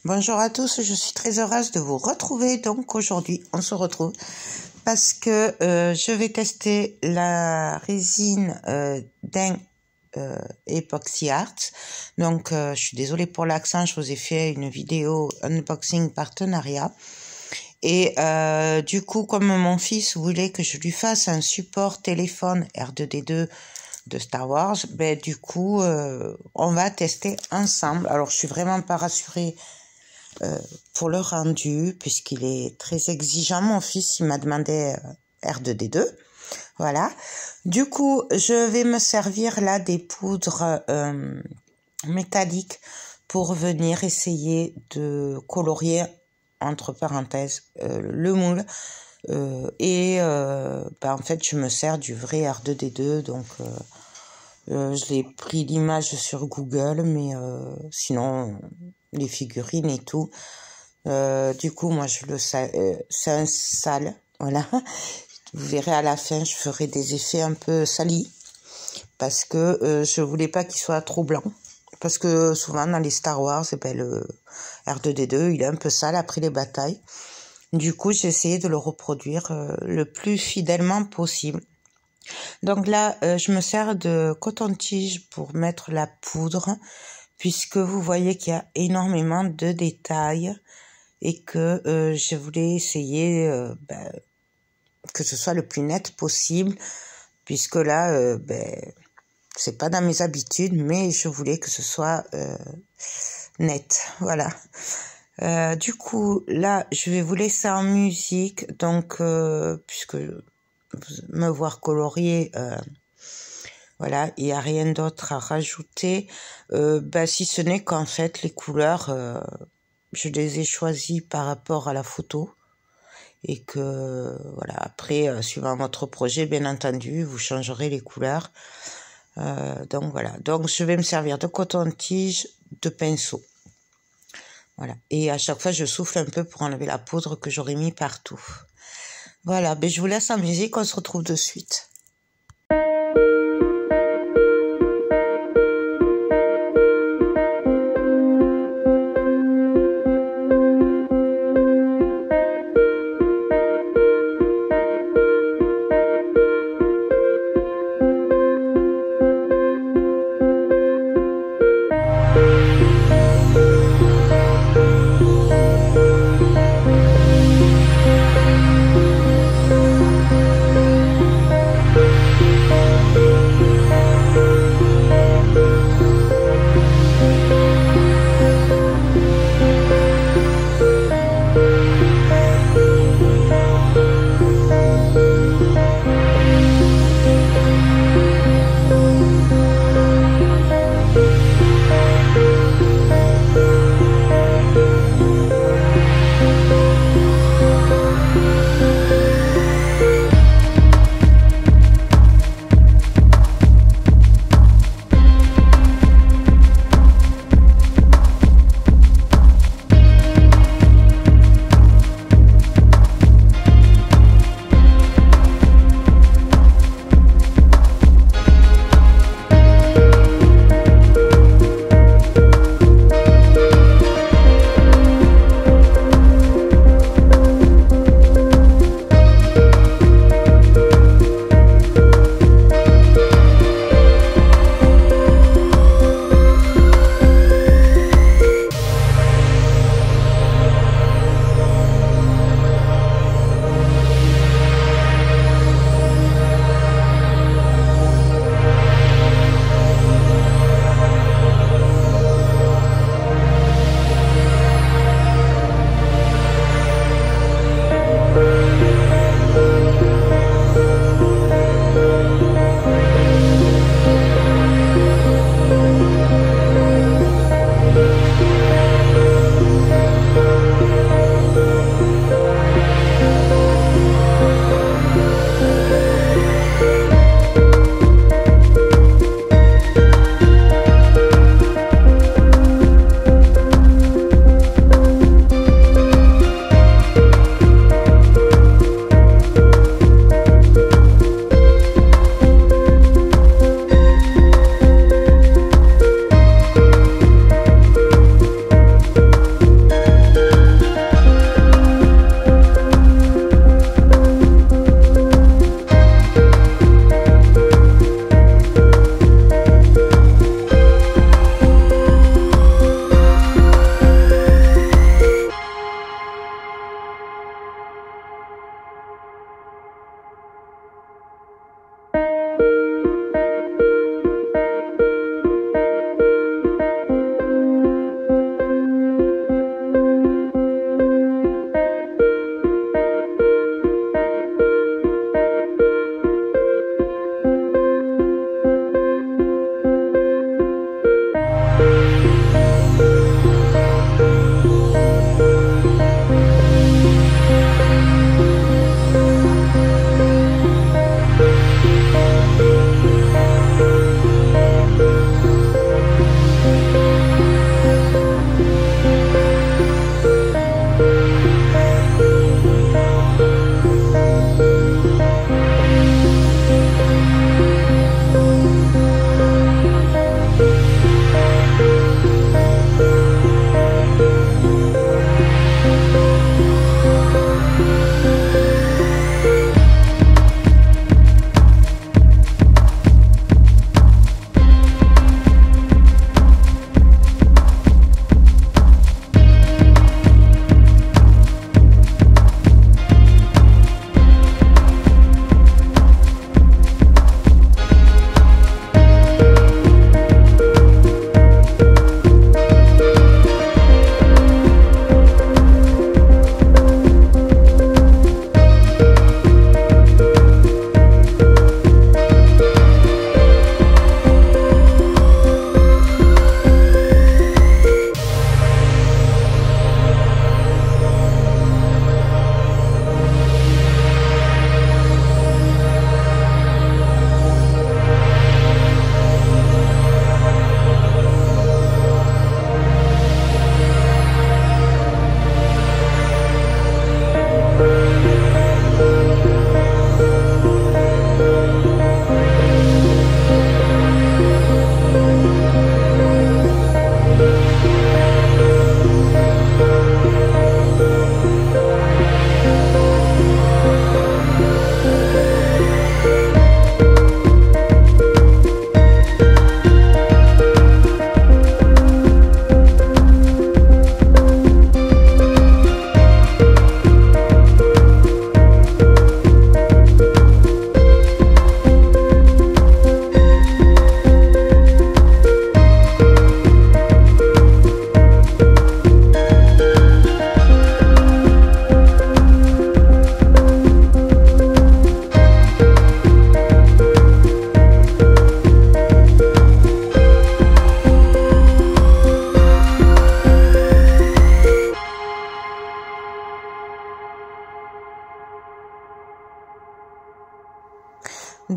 Bonjour à tous, je suis très heureuse de vous retrouver. Donc aujourd'hui, on se retrouve parce que je vais tester la résine d'un Epoxy Art. Donc je suis désolée pour l'accent, je vous ai fait une vidéo unboxing partenariat. Et du coup, comme mon fils voulait que je lui fasse un support téléphone R2D2 de Star Wars, ben du coup, on va tester ensemble. Alors, je suis vraiment pas rassurée pour le rendu, puisqu'il est très exigeant. Mon fils, il m'a demandé R2D2. Voilà. Du coup, je vais me servir là des poudres métalliques pour venir essayer de colorier, entre parenthèses, le moule. En fait, je me sers du vrai R2D2, donc je l'ai pris l'image sur Google, mais sinon, les figurines et tout. Du coup, moi, c'est un sale, voilà. Vous verrez à la fin, je ferai des effets un peu salis, parce que je voulais pas qu'il soit trop blanc. Parce que souvent, dans les Star Wars, le R2D2, il est un peu sale après les batailles. Du coup, j'ai essayé de le reproduire le plus fidèlement possible. Donc là, je me sers de coton-tige pour mettre la poudre, puisque vous voyez qu'il y a énormément de détails et que je voulais essayer que ce soit le plus net possible, puisque là, c'est pas dans mes habitudes, mais je voulais que ce soit net, voilà. Du coup, là, je vais vous laisser en musique, donc, puisque me voir colorier, voilà, il n'y a rien d'autre à rajouter, si ce n'est qu'en fait, les couleurs, je les ai choisies par rapport à la photo, et que, voilà, après, suivant votre projet, bien entendu, vous changerez les couleurs. Donc, voilà. Donc, je vais me servir de coton-tige, de pinceau. Voilà. Et à chaque fois, je souffle un peu pour enlever la poudre que j'aurais mis partout. Voilà. Je vous laisse en musique. On se retrouve de suite.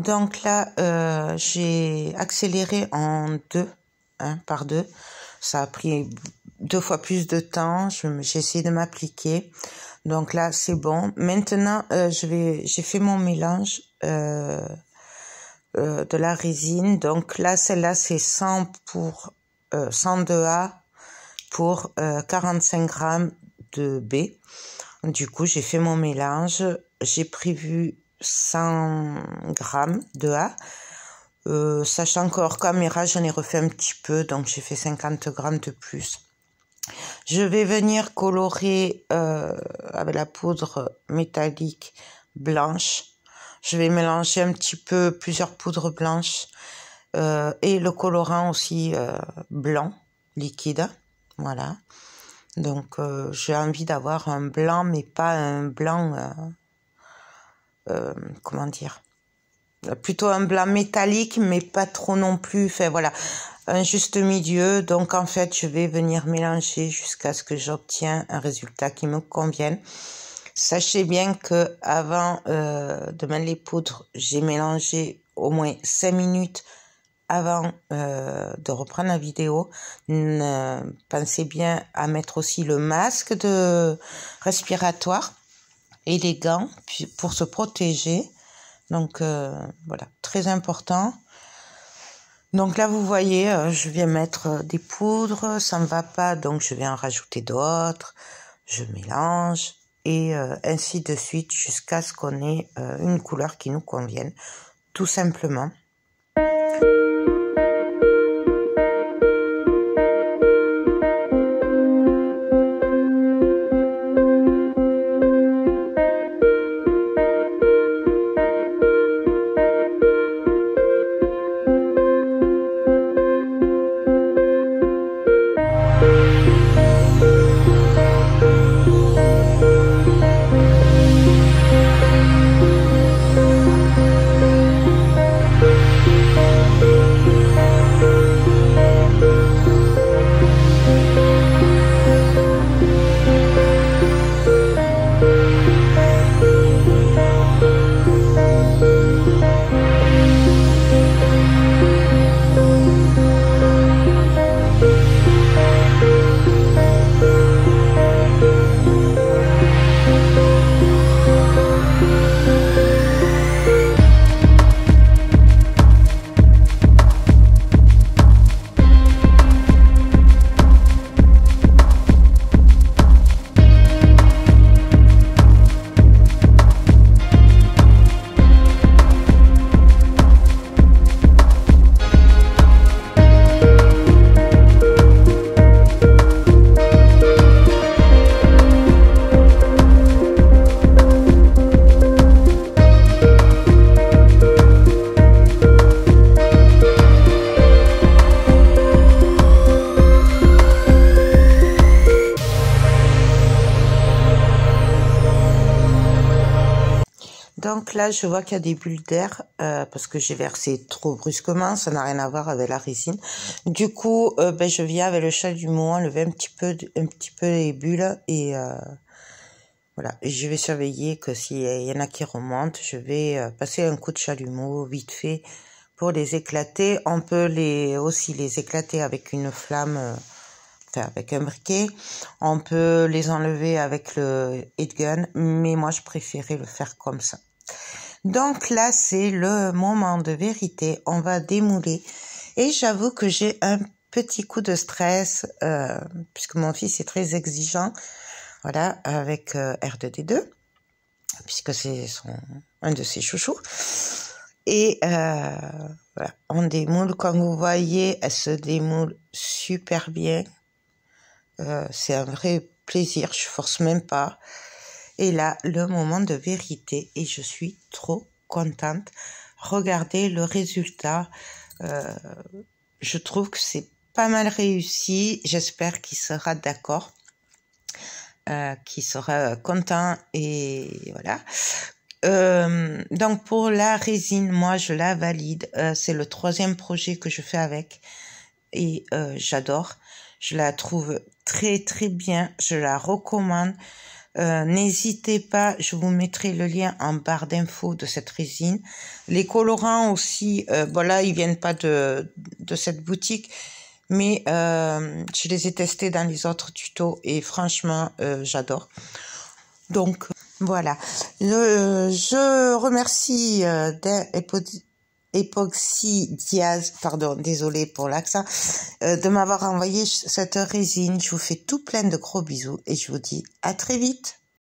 Donc là, j'ai accéléré en par deux. Ça a pris 2 fois plus de temps. J'ai essayé de m'appliquer. Donc là, c'est bon. Maintenant, j'ai fait mon mélange de la résine. Donc là, celle-là, c'est 100 de A pour 45 grammes de B. Du coup, j'ai fait mon mélange. J'ai prévu 100 grammes de A. Sachant que hors caméra, j'en ai refait un petit peu, donc j'ai fait 50 grammes de plus. Je vais venir colorer avec la poudre métallique blanche. Je vais mélanger un petit peu plusieurs poudres blanches et le colorant aussi blanc, liquide. Voilà. Donc j'ai envie d'avoir un blanc, mais pas un blanc, comment dire, plutôt un blanc métallique, mais pas trop non plus. Enfin voilà, un juste milieu. Donc en fait, je vais venir mélanger jusqu'à ce que j'obtienne un résultat qui me convienne. Sachez bien que avant de mettre les poudres, j'ai mélangé au moins 5 minutes avant de reprendre la vidéo. Pensez bien à mettre aussi le masque respiratoire et les gants pour se protéger. Donc voilà, très important. Donc là, vous voyez, je viens mettre des poudres, ça ne va pas, donc je vais en rajouter d'autres. Je mélange et ainsi de suite jusqu'à ce qu'on ait une couleur qui nous convienne, tout simplement. Donc là, je vois qu'il y a des bulles d'air parce que j'ai versé trop brusquement. Ça n'a rien à voir avec la résine. Du coup, je viens avec le chalumeau enlever un petit peu les bulles et voilà. Et je vais surveiller que s'il y en a qui remontent, je vais passer un coup de chalumeau vite fait pour les éclater. On peut aussi les éclater avec une flamme, avec un briquet. On peut les enlever avec le heat gun, mais moi je préférais le faire comme ça. Donc là, c'est le moment de vérité. On va démouler. Et j'avoue que j'ai un petit coup de stress, puisque mon fils est très exigeant, voilà, avec R2D2, puisque c'est un de ses chouchous. Et voilà, on démoule. Comme vous voyez, elle se démoule super bien. C'est un vrai plaisir, je force même pas. Et là, le moment de vérité, et je suis trop contente. Regardez le résultat. Je trouve que c'est pas mal réussi. J'espère qu'il sera d'accord, qu'il sera content et voilà. Donc pour la résine, moi je la valide. C'est le 3e projet que je fais avec et j'adore. Je la trouve très très bien. Je la recommande. N'hésitez pas, je vous mettrai le lien en barre d'infos de cette résine. Les colorants aussi, voilà, ils viennent pas de cette boutique, mais je les ai testés dans les autres tutos et franchement, j'adore. Donc voilà, je remercie Epoxy Diaz, pardon, désolée pour l'accent, de m'avoir envoyé cette résine. Je vous fais tout plein de gros bisous et je vous dis à très vite.